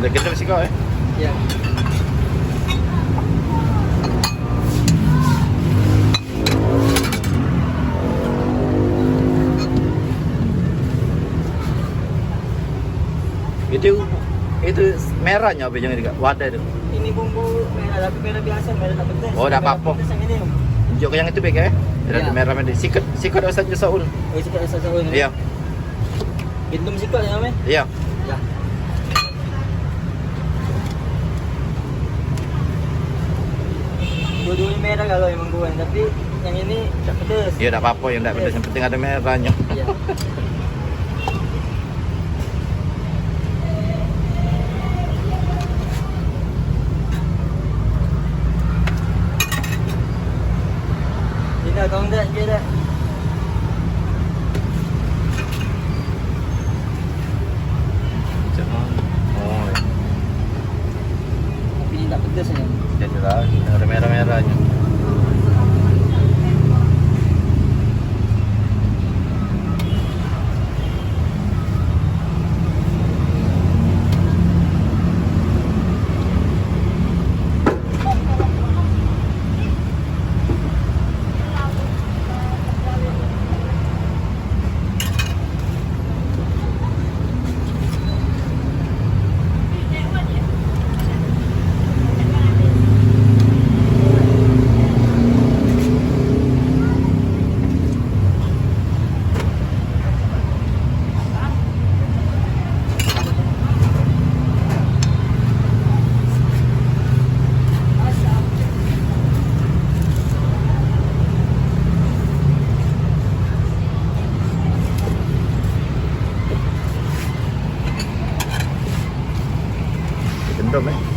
Udah gendam sih kau Ya. Itu merahnya apa yang ini kak? Wadah itu. Ini bumbu merah, tapi merah biasa, merah tak pedas. Oh, dah Merah apa-apa. pedas yang ini. Tunjuk yang itu baik Ada Ya. merah merah. Sikit saja Saul. Oh, sikit rasa saun. Iya. Gendum sikit ya, namanya. Iya. Ya. Dua-duanya merah kalau emang goreng, tapi yang ini tak pedas. Iya, tak apa-apa yang tak pedas. Yang penting ada merahnya. Ya. Ini dah, kau enggak dia dah. Macam mana? Oh, Tapi ini tak pedas ya. jadi lah. Ada merah-merahnya. Gendam